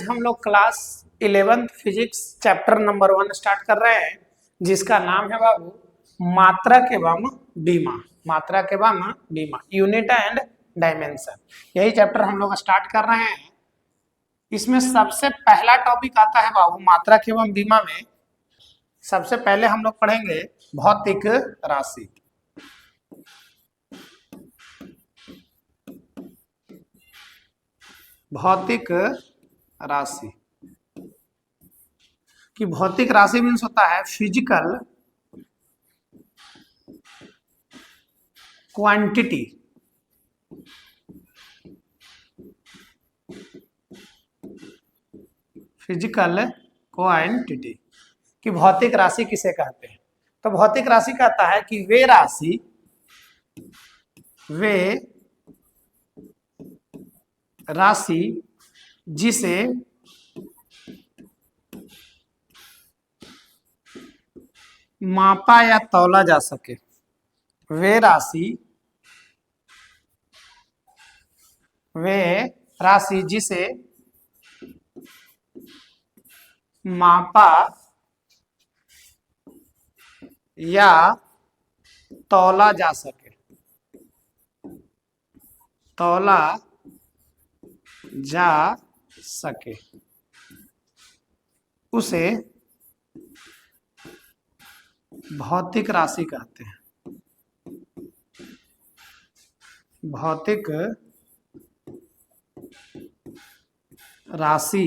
हम लोग class 11th physics chapter number 1 start कर रहे हैं, जिसका नाम है बाबू मात्रक एवं बीमा। मात्रक एवं बीमा, यूनिट एंड डायमेंशन, यही चैप्टर हम लोग स्टार्ट कर रहे हैं। इसमें सबसे पहला टॉपिक आता है बाबू मात्रक एवं बीमा में। सबसे पहले हम लोग पढ़ेंगे भौतिक राशि। भौतिक राशि कि भौतिक राशि मीन्स होता है फिजिकल क्वांटिटी। फिजिकल क्वांटिटी कि भौतिक राशि किसे कहते हैं? तो भौतिक राशि कहता है कि वे राशि जिसे मापा या तौला जा सके। वे राशि जिसे मापा या तौला जा सके। तौला जा सके उसे भौतिक राशि कहते हैं। भौतिक राशि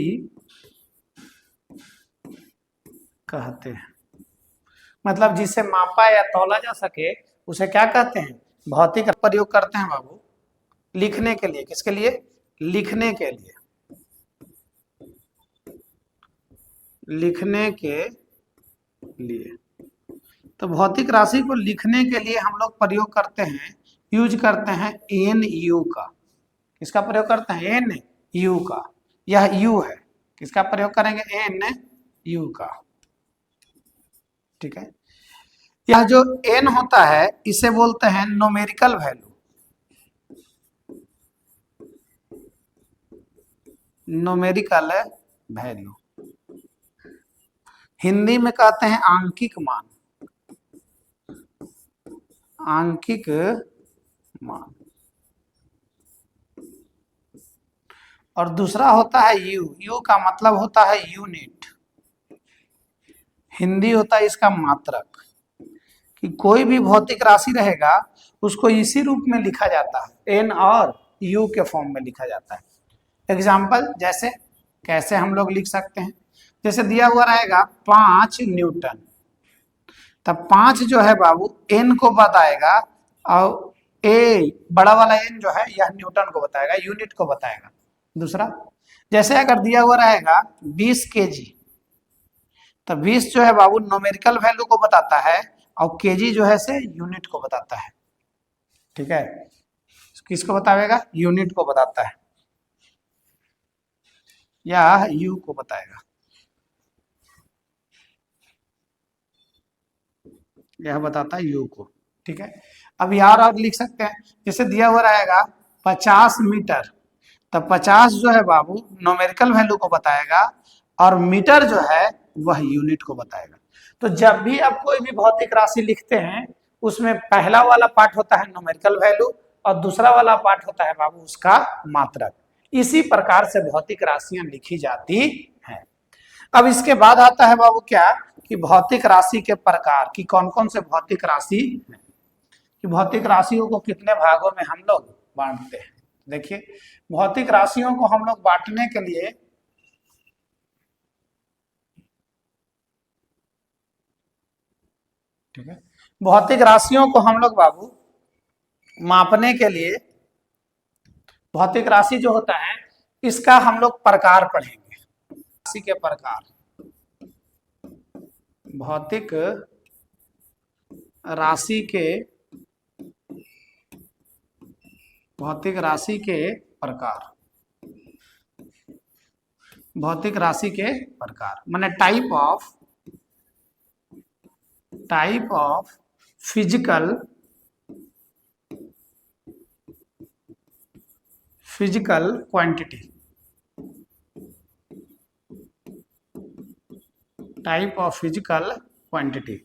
कहते हैं, मतलब जिसे मापा या तौला जा सके उसे क्या कहते हैं? भौतिक। प्रयोग करते हैं बाबू लिखने के लिए। किसके लिए? लिखने के लिए। लिखने के लिए तो भौतिक राशि को लिखने के लिए हम लोग प्रयोग करते हैं, यूज करते हैं एन यू का। किसका प्रयोग करते हैं? एन यू का। यह यू है, किसका प्रयोग करेंगे? एन यू का। ठीक है, यह जो एन होता है इसे बोलते हैं numerical value. Numerical value Hindi में कहते हैं आंकिक मान। आंकिक मान। और दूसरा होता है यू। यू का मतलब होता है यूनिट। हिंदी होता है इसका मात्रक। कि कोई भी भौतिक राशि रहेगा उसको इसी रूप में लिखा जाता है, एन और यू के फॉर्म में लिखा जाता है। एग्जाम्पल जैसे कैसे हम लोग लिख सकते हैं? जैसे दिया हुआ रहेगा 5 न्यूटन, तब 5 जो है बाबू एन को बताएगा और ए बड़ा वाला एन जो है यह न्यूटन को बताएगा, यूनिट को बताएगा। दूसरा जैसे अगर दिया हुआ रहेगा 20 केजी, तो 20 जो है बाबू न्यूमेरिकल वैल्यू को बताता है और केजी जो है से यूनिट को बताता है। ठीक है, किसको बताएगा? यूनिट को बताता है या यू को बताएगा। यह बताता है यू को। ठीक है, अब यार और लिख सकते हैं। जैसे दिया हुआ रहेगा 50 मीटर, तब 50 जो है बाबू न्यूमेरिकल वैल्यू को बताएगा और मीटर जो है वह यूनिट को बताएगा। तो जब भी आप कोई भी भौतिक राशि लिखते हैं उसमें पहला वाला पार्ट होता है न्यूमेरिकल वैल्यू और दूसरा वाला पार्ट होता है बाबू उसका मात्रक। इसी प्रकार से भौतिक राशियां लिखी जाती हैं। अब इसके बाद आता है बाबू क्या कि भौतिक राशि के प्रकार की कौन कौन से भौतिक राशि हैं। कि भौतिक राशियों को कितने भागों में हम लोग बांटते हैं। देखिए, भौतिक राशियों को हम लोग बांटने के लिए ठीक है, भौतिक राशियों को हम लोग बाबू मापने के लिए भौतिक राशि जो होता है इसका हम लोग प्रकार पढ़ेंगे। राशि के प्रकार, भौतिक राशि के प्रकार। भौतिक राशि के प्रकार माने type of physical quantity. Type of physical quantity,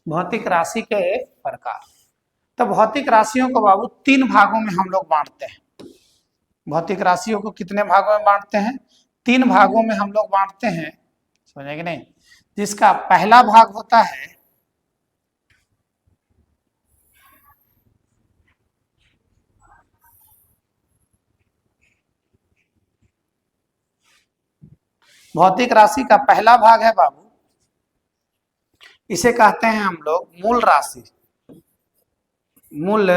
भौतिक राशि के प्रकार। तो भौतिक राशियों को बाबू 3 भागों में हम लोग बांटते हैं। भौतिक राशियों को कितने भागों में बांटते हैं? 3 भागों में हम लोग बांटते हैं, समझे कि नहीं? जिसका पहला भाग होता है भौतिक राशि का पहला भाग है बाबू, इसे कहते हैं हम लोग मूल राशि। मूल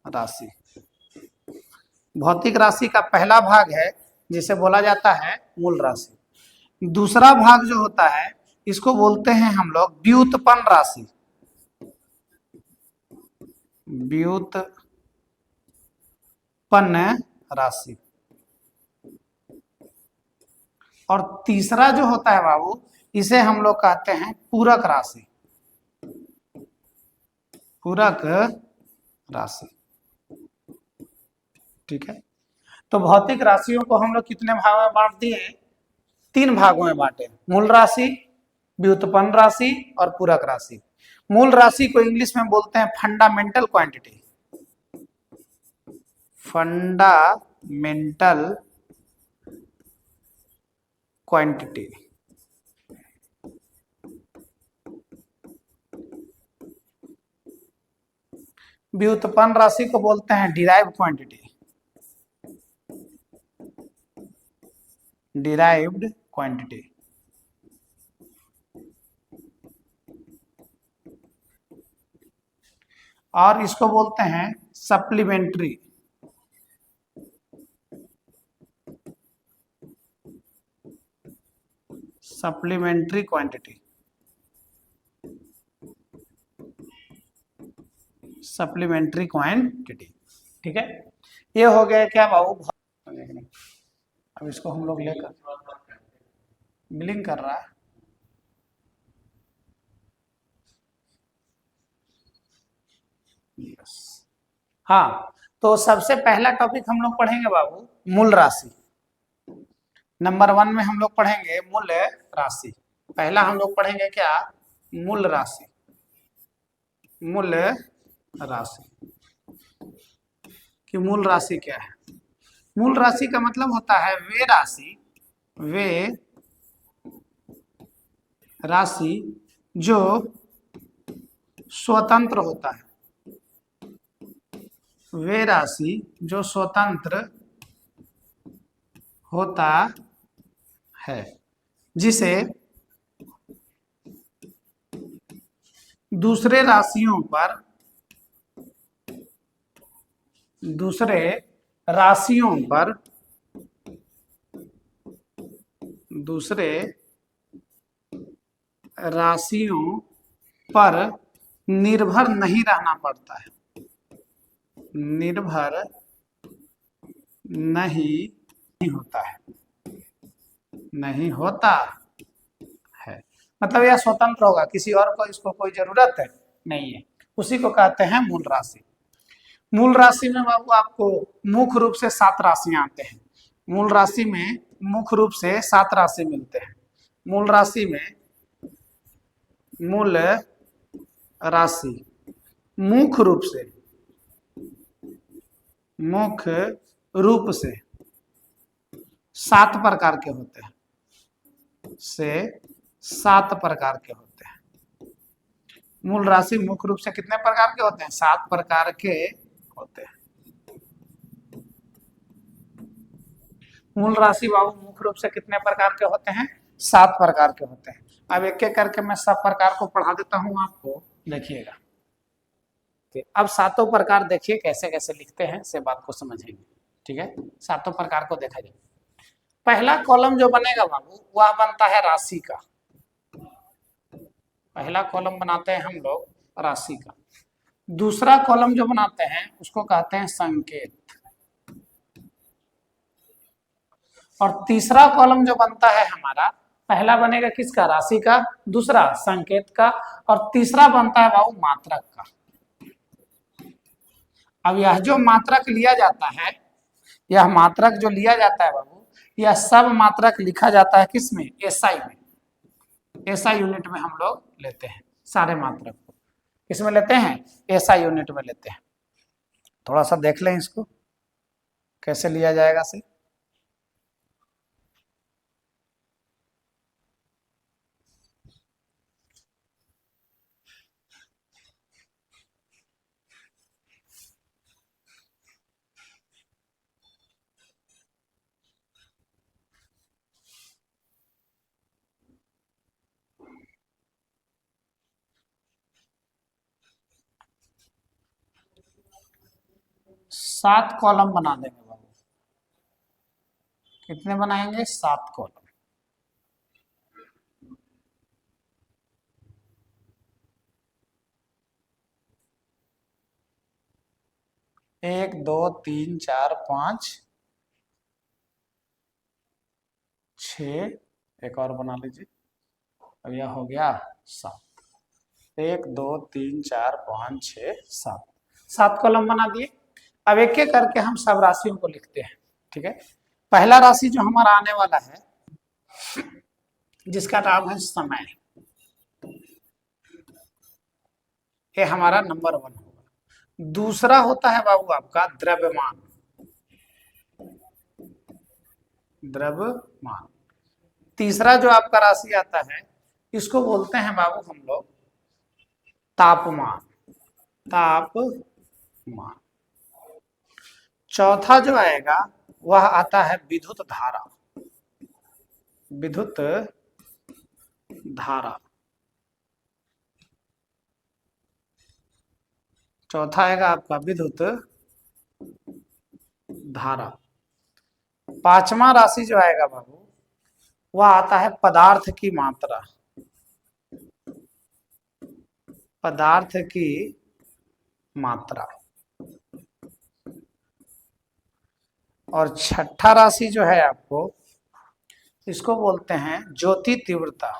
राशि भौतिक राशि का पहला भाग है जिसे बोला जाता है मूल राशि। दूसरा भाग जो होता है इसको बोलते हैं हम लोग व्युत्पन्न राशि। व्युत्पन्न राशि। और तीसरा जो होता है बाबू इसे हम लोग कहते हैं पूरक राशि। पूरक राशि, ठीक है। तो भौतिक राशियों को हम लोग कितने भागों में बांट दिए? 3 भागों में बांटे, मूल राशि, व्युत्पन्न राशि और पूरक राशि। मूल राशि को इंग्लिश में बोलते हैं फंडामेंटल क्वांटिटी। Fundamental quantity. व्युत्पन्न राशि को बोलते हैं डिराइव्ड क्वांटिटी। Derived quantity. और इसको बोलते हैं supplementary. Supplementary quantity. Supplementary quantity, ठीक है। ये हो गया क्या बाबू? अब इसको हम लोग लेकर ब्लिंक कर रहा है। यस, हाँ। तो सबसे पहला टॉपिक हम लोग पढ़ेंगे बाबू मूल राशि। नंबर 1 में हम लोग पढ़ेंगे मूल राशि। पहला हम लोग पढ़ेंगे क्या? मूल राशि। मूल राशि कि मूल राशि क्या है? मूल राशि का मतलब होता है वे राशि जो स्वतंत्र होता है। वे राशि जो स्वतंत्र होता है, जिसे दूसरे राशियों पर निर्भर नहीं रहना पड़ता है। निर्भर नहीं होता है। मतलब यह स्वतंत्र होगा, किसी और को इसको कोई जरूरत नहीं है। उसी को कहते हैं मूल राशि। मूल राशि में बाबू आपको मुख्य रूप से 7 राशियां आते हैं। मूल राशि में मुख्य रूप से 7 राशि मिलते हैं। मूल राशि में मूल राशि मुख्य रूप से 7 प्रकार के होते हैं। 7 प्रकार के होते हैं। मूल राशि मुख्य रूप से कितने प्रकार के होते हैं? 7 प्रकार के होते हैं। मूल राशि बाबू मुख्य रूप से कितने प्रकार के होते हैं? 7 प्रकार के होते हैं। अब एक एक करके मैं सब प्रकार को पढ़ा देता हूं आपको, देखिएगा। अब 7 प्रकार देखिए कैसे कैसे लिखते हैं, से बात को समझेंगे, ठीक है। 7 प्रकार को देखा जाए। पहला कॉलम जो बनेगा बाबू वह बनता है राशि का। पहला कॉलम बनाते हैं हम लोग राशि का। दूसरा कॉलम जो बनाते हैं उसको कहते हैं संकेत। और तीसरा कॉलम जो बनता है हमारा, पहला बनेगा किसका? राशि का। दूसरा संकेत का। और तीसरा बनता है बाबू मात्रक का। अब यह जो मात्रक लिया जाता है, यह मात्रक जो लिया जाता है बाबू, यह सब मात्रक लिखा जाता है किसमें? एसआई में। ऐसा यूनिट में हम लोग लेते हैं सारे मात्रक को। किसमें लेते हैं? ऐसा यूनिट में लेते हैं। थोड़ा सा देख लें इसको कैसे लिया जाएगा से। सात कॉलम बना देंगे बाबू। कितने बनाएंगे? 7 कॉलम। एक, दो, तीन, चार, 5, 6, एक और बना लीजिए। अब यह हो गया 7। 1, 2, 3, 4, 5, 6, 7, 7 कॉलम बना दिए। अब एक एक करके हम सब राशियों को लिखते हैं। ठीक है, पहला राशि जो हमारा आने वाला है जिसका नाम है समय, ये हमारा नंबर 1 होगा। दूसरा होता है बाबू आपका द्रव्यमान। द्रव्यमान। तीसरा जो आपका राशि आता है इसको बोलते हैं बाबू हम लोग तापमान। तापमान। चौथा जो आएगा वह आता है विद्युत धारा। विद्युत धारा। चौथा आएगा आपका विद्युत धारा। पांचवा राशि जो आएगा बाबू वह आता है पदार्थ की मात्रा। पदार्थ की मात्रा। और छठा राशि जो है आपको इसको बोलते हैं ज्योति तीव्रता।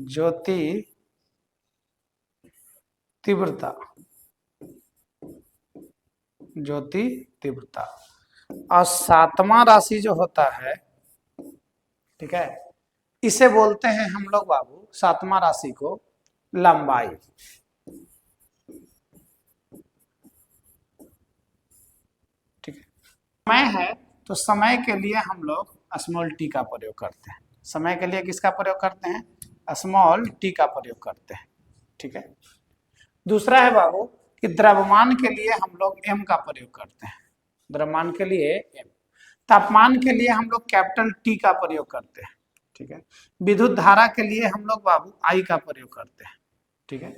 ज्योति तीव्रता। ज्योति तीव्रता। और सातवां राशि जो होता है, ठीक है, इसे बोलते हैं हम लोग बाबू, सातवां राशि को लंबाई। ठीक है, समय है तो समय के लिए हम लोग स्मॉल टी का प्रयोग करते हैं। समय के लिए किसका प्रयोग करते हैं? स्मॉल टी का प्रयोग करते हैं। ठीक है, दूसरा है बाबू कि द्रव्यमान के लिए हम लोग एम का प्रयोग करते हैं। द्रव्यमान के लिए एम। तापमान के लिए हम लोग कैपिटल टी का प्रयोग करते हैं। ठीक है, विद्युत धारा के लिए हम लोग बाबू आई का प्रयोग करते हैं। ठीक है,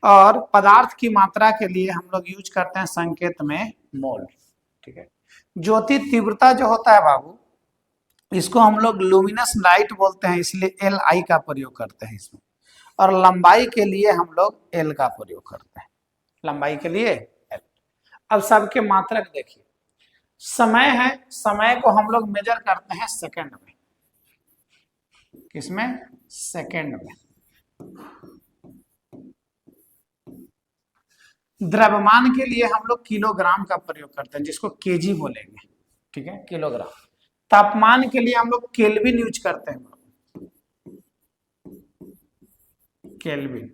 और पदार्थ की मात्रा के लिए हम लोग यूज करते हैं संकेत में मोल। ठीक है, ज्योति तीव्रता जो होता है बाबू इसको हम लोग लुमिनस लाइट बोलते हैं, इसलिए एल आई का प्रयोग करते हैं इसमें। और लंबाई के लिए हम लोग एल का प्रयोग करते हैं। लंबाई के लिए एल। अब सबके मात्रक देखिए। समय है, समय को हम लोग मेजर करते हैं सेकंड में। किसमें? सेकंड में। द्रव्यमान के लिए हम लोग किलोग्राम का प्रयोग करते हैं जिसको केजी बोलेंगे। ठीक है, किलोग्राम। तापमान के लिए हम लोग केल्विन यूज करते हैं। केल्विन।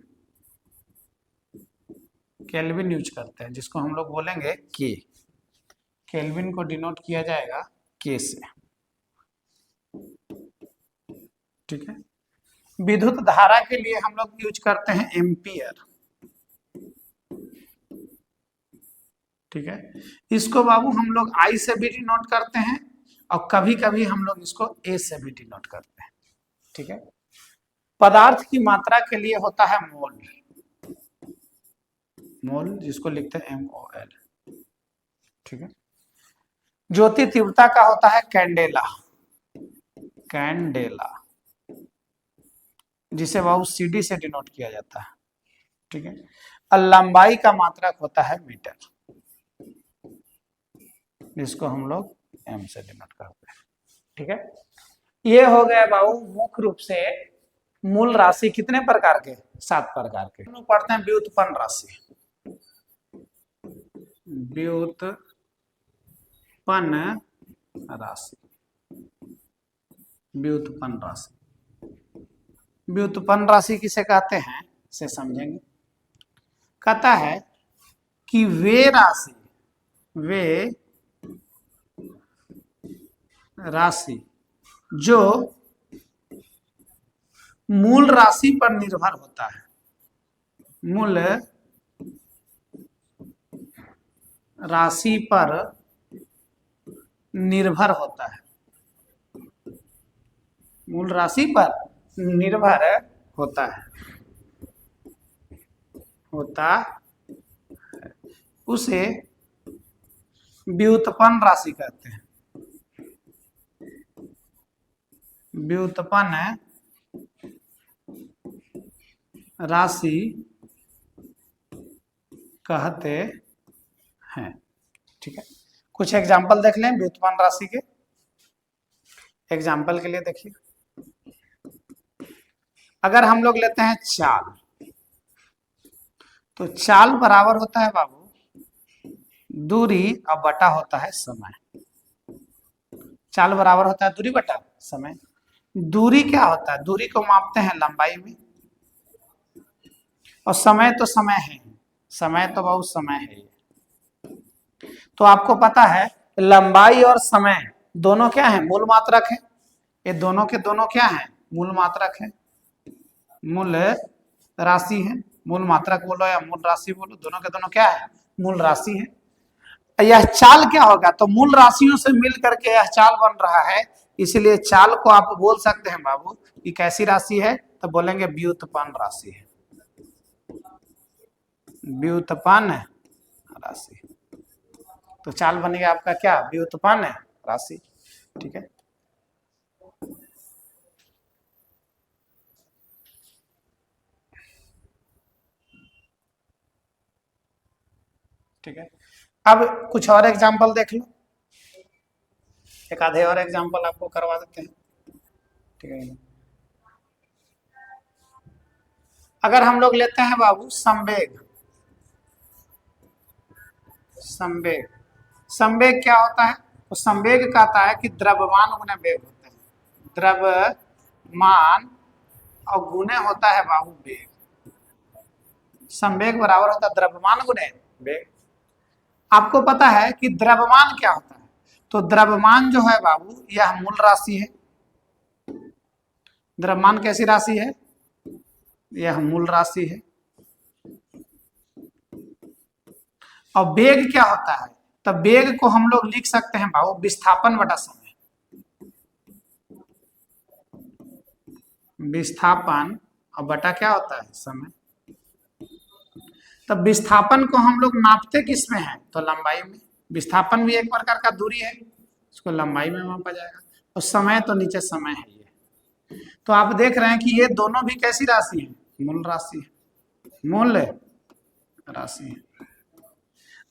केल्विन यूज करते हैं जिसको हम लोग बोलेंगे के। केल्विन को डिनोट किया जाएगा के से। ठीक है, विद्युत धारा के लिए हम लोग यूज करते हैं एम्पियर। ठीक है, इसको बाबू हम लोग आई से भी डिनोट करते हैं और कभी कभी हम लोग इसको ए से भी डिनोट करते हैं। ठीक है, पदार्थ की मात्रा के लिए होता है मोल। मोल जिसको लिखते हैं MOL। ठीक है, ज्योति तीव्रता का होता है कैंडेला। कैंडेला जिसे बाबू CD से डिनोट किया जाता है। ठीक है, और लंबाई का मात्रक होता है मीटर जिसको हम लोग M से डिनोट करते हैं। ठीक है, ये हो गया बाबू मुख्य रूप से मूल राशि। कितने प्रकार के? 7 प्रकार के। हम लोग पढ़ते हैं व्युत्पन्न राशि। व्युत्पन्न राशि। व्युत्पन्न राशि। व्युत्पन्न राशि किसे कहते हैं से समझेंगे। कहता है कि वे राशि जो मूल राशि पर निर्भर होता है, मूल राशि पर निर्भर होता है, मूल राशि पर निर्भर होता है, उसे व्युत्पन्न राशि कहते हैं। व्युत्पन्न राशि कहते हैं। ठीक है, कुछ एग्जाम्पल देख लें व्युत्पन्न राशि के। एग्जाम्पल के लिए देखिए, अगर हम लोग लेते हैं चाल, तो चाल बराबर होता है बाबू दूरी और बटा होता है समय। चाल बराबर होता है दूरी बटा समय। दूरी क्या होता है? दूरी को मापते हैं लंबाई में, और समय तो समय है, समय तो बहुत समय है। तो आपको पता है लंबाई और समय दोनों क्या है? मूल मात्रक है। ये दोनों के दोनों क्या है? मूल मात्रक है, मूल राशि है। मूल मात्रक बोलो या मूल राशि बोलो, दोनों के दोनों क्या है? मूल राशि है। यह चाल क्या होगा? तो मूल राशियों से मिल करके यह चाल बन रहा है, इसलिए चाल को आप बोल सकते हैं बाबू कि कैसी राशि है? तो बोलेंगे व्युत्पन्न राशि है, व्युत्पन्न राशि। तो चाल बनेगा आपका क्या? व्युत्पन्न राशि। ठीक है, ठीक है। अब कुछ और एग्जांपल देख लो, एक आधे और एग्जांपल आपको करवा देते हैं। ठीक है, अगर हम लोग लेते हैं बाबू संवेग, संवेग, संवेग क्या होता है? तो संवेग कहता है कि द्रव्यमान गुने वेग होता है, द्रव्यमान और गुने होता है बाबू वेग। संवेग बराबर होता है द्रव्यमान गुने वेग। आपको पता है कि द्रव्यमान क्या होता है? तो द्रव्यमान जो है बाबू यह मूल राशि है। द्रव्यमान कैसी राशि है? यह मूल राशि है। और वेग क्या होता है? तो वेग को हम लोग लिख सकते हैं बाबू विस्थापन बटा समय। विस्थापन और बटा क्या होता है? समय। तो विस्थापन को हम लोग नापते किस में है? तो लंबाई में। विस्थापन भी एक प्रकार का दूरी है, उसको लंबाई में मापा जाएगा। और समय तो नीचे समय है ये। तो आप देख रहे हैं कि ये दोनों भी कैसी राशि है? मूल राशि है, मूल राशि है।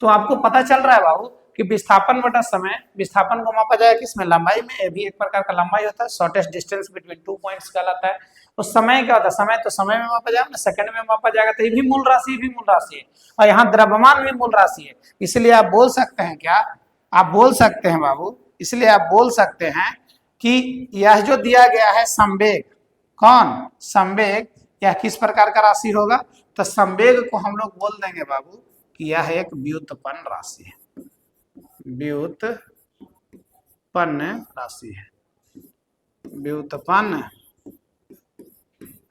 तो आपको पता चल रहा है बाबू कि विस्थापन बटा समय, विस्थापन को मापा जाएगा किसमें? लंबाई में। ये भी एक प्रकार का लंबाई होता है, shortest distance between two points कहलाता है। तो समय क्या होता है? समय तो समय में मापा जाएगा ना, सेकंड में मापा जाएगा। तो ये भी मूल राशि, भी मूल राशि है। और यहाँ द्रव्यमान भी मूल राशि है। इसलिए आप बोल सकते हैं क्या? आप बोल सकते हैं बाबू, इसलिए आप बोल सकते हैं कि यह जो दिया गया है संवेग, कौन? संवेग, यह किस प्रकार का राशि होगा? तो संवेग को हम लोग बोल देंगे बाबू कि यह एक व्युत्पन्न राशि है, व्युत्पन्न राशि है, व्युत्पन्न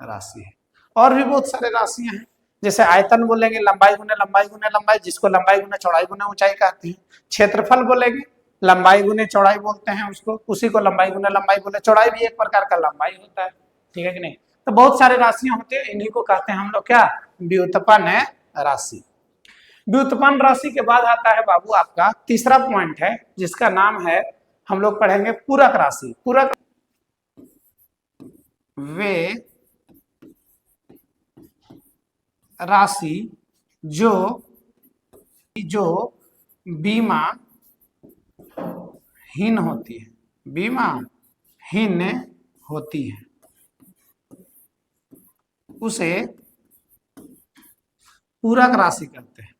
राशि है। और भी बहुत सारे राशियां हैं, जैसे आयतन बोलेंगे लंबाई गुने लंबाई गुने लंबाई, जिसको लंबाई गुने चौड़ाई गुने ऊंचाई कहते हैं। क्षेत्रफल बोलेंगे लंबाई गुने चौड़ाई बोलते हैं उसको, उसी को लंबाई गुने लंबाई बोले। चौड़ाई भी एक प्रकार का लंबाई होता है, ठीक है कि नहीं? तो बहुत सारे राशियां होते हैं, इन्हीं को कहते हैं हम लोग क्या? व्युत्पन्न राशि। व्युत्पन्न राशि के बाद आता है बाबू आपका तीसरा पॉइंट है, जिसका नाम है, हम लोग पढ़ेंगे पूरक राशि। पूरक वे राशि जो बीमा हीन होती है, बीमा हीन होती है, उसे पूरक राशि कहते हैं,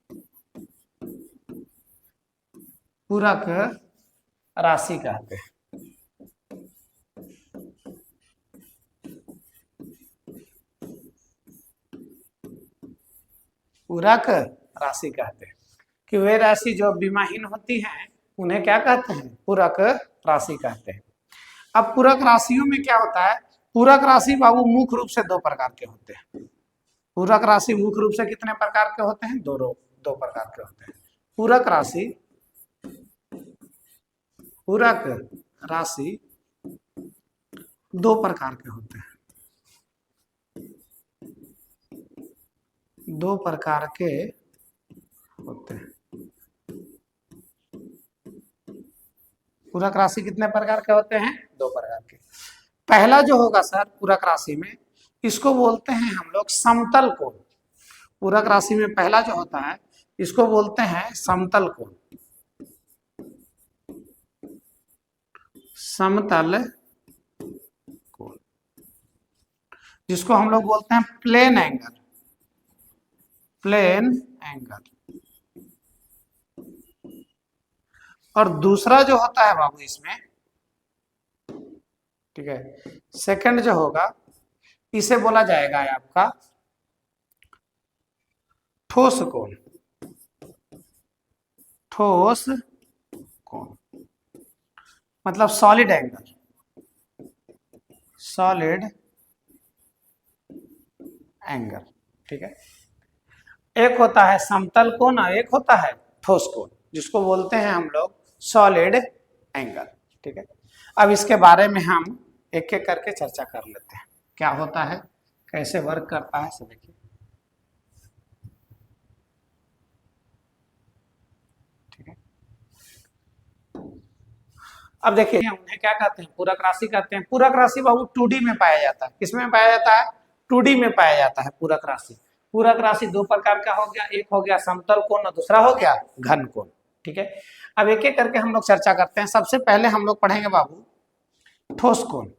पूरक राशि कहते हैं। पूरक राशि कहते हैं कि वे राशि जो विमाहीन होती हैं उन्हें क्या कहते हैं, पूरक राशि कहते हैं। अब पूरक राशियों में क्या होता है, पूरक राशि बाबू मुख्य रूप से दो प्रकार के होते हैं। पूरक राशि मुख्य रूप से कितने प्रकार के होते हैं, दो प्रकार के होते हैं। पूरक राशि दो प्रकार के होते हैं, दो प्रकार के होते हैं। पूरक राशि कितने प्रकार के होते हैं, दो प्रकार के। पहला जो होगा सर पूरक राशि में, इसको बोलते हैं हम लोग समतल कोण। पूरक राशि में पहला जो होता है इसको बोलते हैं समतल कोण, समतल कोण, जिसको हम लोग बोलते हैं प्लेन एंगल, प्लेन एंगल। और दूसरा जो होता है बाबू इसमें, ठीक है, सेकंड जो होगा इसे बोला जाएगा आपका ठोस कोण, ठोस कोण मतलब सॉलिड एंगल, सॉलिड एंगल, ठीक है। एक होता है समतल कोण और एक होता है ठोस कोण, जिसको बोलते हैं हम लोग सॉलिड एंगल, ठीक है। अब इसके बारे में हम एक एक करके चर्चा कर लेते हैं, क्या होता है, कैसे वर्क करता है, सब देखिए, ठीक है। अब देखिए उन्हें क्या कहते हैं, पूरक राशि कहते हैं। पूरक राशि बाबू 2D में पाया जाता है, किसमें पाया जाता है, 2D में पाया जाता है पूरक राशि। पूरक राशि दो प्रकार का हो गया, एक हो गया समतल कोण और दूसरा हो गया घन कोण, ठीक है। अब एक एक करके हम लोग चर्चा करते हैं। सबसे पहले हम लोग पढ़ेंगे बाबू ठोस कोण।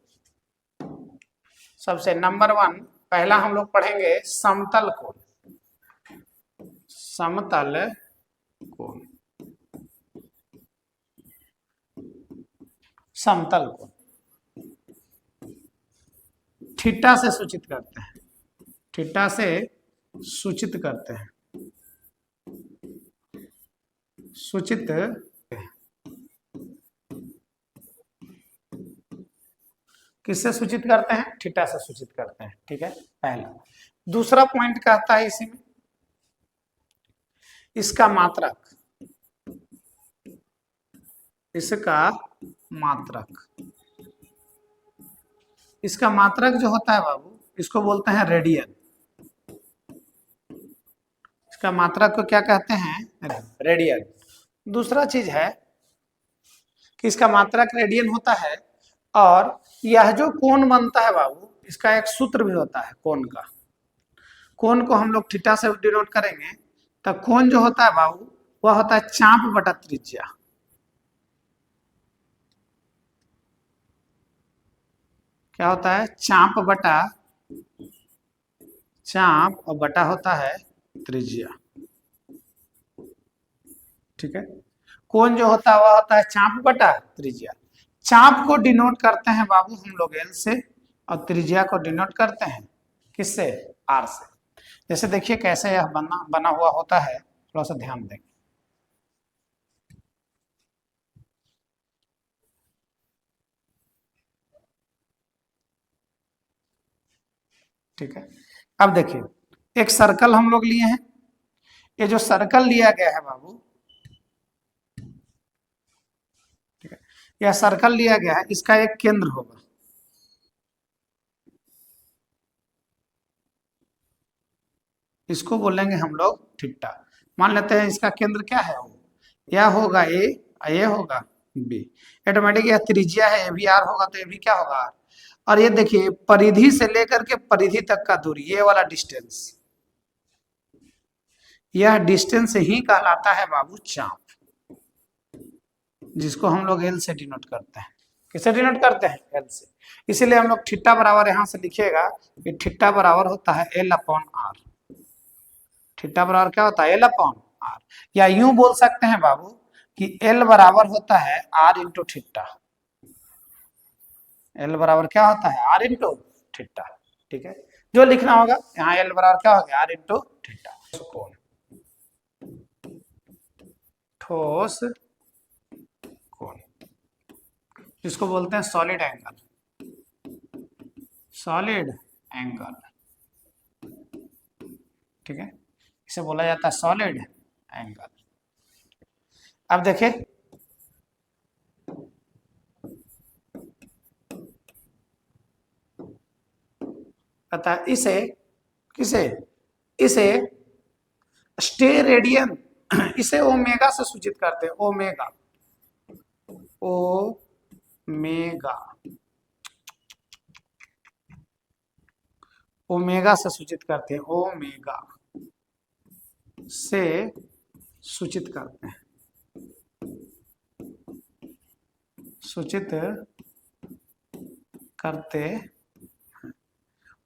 सबसे नंबर 1 पहला हम लोग पढ़ेंगे समतल कोण, समतल कोण, समतल कोण थीटा से सूचित करते हैं, थीटा से सूचित करते हैं, सूचित किससे सूचित करते हैं, थीटा से सूचित करते हैं, ठीक है, पहला। दूसरा पॉइंट कहता है इसी में इसका मात्रक, इसका मात्रक, इसका मात्रक जो होता है बाबू इसको बोलते हैं रेडियन। इसका मात्रक को क्या कहते हैं, रेडियन। दूसरा चीज है कि इसका मात्रक रेडियन होता है, और यह जो कोण बनता है बाबू इसका एक सूत्र भी होता है कोण का। कोण को हम लोग थीटा से डिनोट करेंगे, तो कोण जो होता है बाबू वह होता है चाप बटा त्रिज्या। क्या होता है, चाप बटा, चाप और बटा होता है त्रिज्या, ठीक है। कोण जो होता है वह होता है चाप बटा त्रिज्या। चाप को डिनोट करते हैं बाबू हम लोग एल से, और त्रिज्या को डिनोट करते हैं किससे, आर से। जैसे देखिए कैसे यह बना हुआ होता है, थोड़ा सा ध्यान दें, ठीक है। अब देखिए एक सर्कल हम लोग लिए हैं, ये जो सर्कल लिया गया है बाबू, ठीक है, यह सर्कल लिया गया है, इसका एक केंद्र होगा, इसको बोलेंगे हम लोग थीटा। मान लेते हैं इसका केंद्र क्या है, यह होगा ए, ये होगा बी। ऑटोमेटिक यह त्रिज्या है, ये भी आर होगा, तो ये भी क्या होगा आर। और ये देखिए परिधि से लेकर के परिधि तक का दूरी, ये वाला डिस्टेंस, यह डिस्टेंस ही कहलाता है बाबू चाप, जिसको हम लोग एल से डिनोट करते हैं। किससे डिनोट करते हैं, एल से। इसीलिए हम लोग थीटा बराबर यहां से लिखिएगा कि थीटा बराबर होता है एल अपॉन आर। थीटा बराबर क्या होता है, एल अपॉन आर। या यूं बोल सकते हैं बाबू कि एल बराबर होता है आर इंटू थीटा। एल बराबर क्या होता है, आर इंटू थीटा, ठीक है। जो लिखना होगा यहाँ एल बराबर क्या हो गया, आर इंटू थीटा। ठोस कोण, जिसको बोलते हैं सॉलिड एंगल, सॉलिड एंगल, ठीक है, इसे बोला जाता है सॉलिड एंगल। अब देखिए पता इसे किसे, इसे स्टेरेडियन, इसे ओमेगा से सूचित करते हैं, ओमेगा, ओमेगा, ओमेगा से सूचित करते हैं, ओमेगा से सूचित करते हैं, सूचित करते हैं।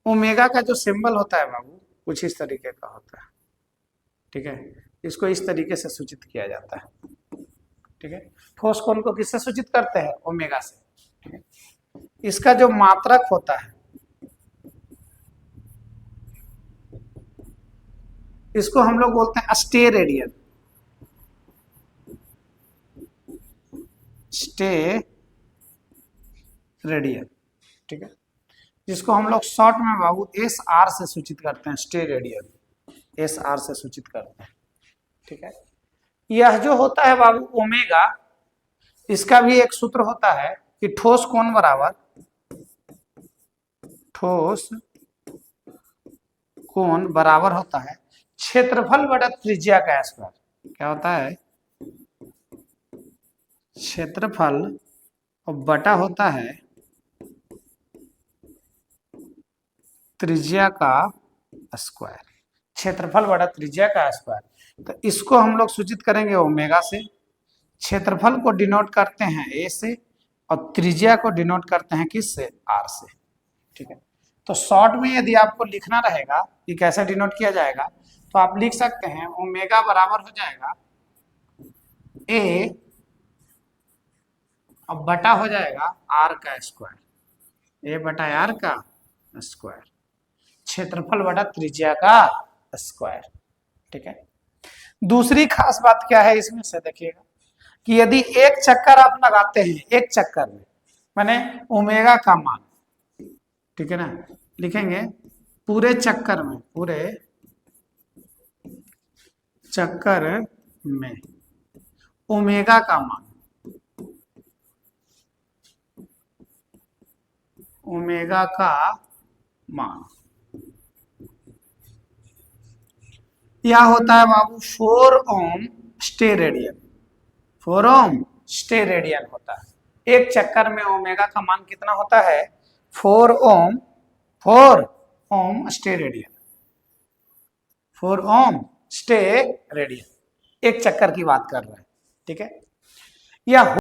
ओमेगा का जो सिंबल होता है बाबू कुछ इस तरीके का होता है, ठीक है, इसको इस तरीके से सूचित किया जाता है, ठीक है। ठोस कोण को किससे सूचित करते हैं, ओमेगा से, ठीक है। इसका जो मात्रक होता है इसको हम लोग बोलते हैं स्टेरेडियन, स्टेरेडियन, ठीक है, जिसको हम लोग शॉर्ट में बाबू एस आर से सूचित करते हैं, स्टेरेडियन, एस आर से सूचित करते हैं, ठीक है। यह जो होता है बाबू ओमेगा, इसका भी एक सूत्र होता है कि ठोस कोण बराबर, ठोस कोण बराबर होता है क्षेत्रफल बटा त्रिज्या का स्क्वायर। क्या होता है, क्षेत्रफल और बटा होता है त्रिज्या का स्क्वायर, क्षेत्रफल बटा त्रिज्या का स्क्वायर। तो इसको हम लोग सूचित करेंगे ओमेगा से, क्षेत्रफल को डिनोट करते हैं ए से, और त्रिज्या को डिनोट करते हैं किस से, आर से, ठीक है। तो शॉर्ट में यदि आपको लिखना रहेगा कि कैसे डिनोट किया जाएगा, तो आप लिख सकते हैं ओमेगा बराबर हो जाएगा ए और बटा हो जाएगा आर का स्क्वायर, ए बटा आर का स्क्वायर, क्षेत्रफल बटा त्रिज्या का स्क्वायर, ठीक है। दूसरी खास बात क्या है इसमें से देखिएगा कि यदि एक चक्कर आप लगाते हैं, एक चक्कर में माने ओमेगा का मान, ठीक है ना, लिखेंगे पूरे चक्कर में, पूरे चक्कर में ओमेगा का मान, ओमेगा का मान यह होता है बाबू 4 ओम स्टेरेडियन, 4 ओम स्टेरेडियन होता है। एक चक्कर में ओमेगा का मान कितना होता है, 4 ओम, 4 ओम स्टेरेडियन, 4 ओम स्टेरेडियन, एक चक्कर की बात कर रहे हैं, ठीक है। यह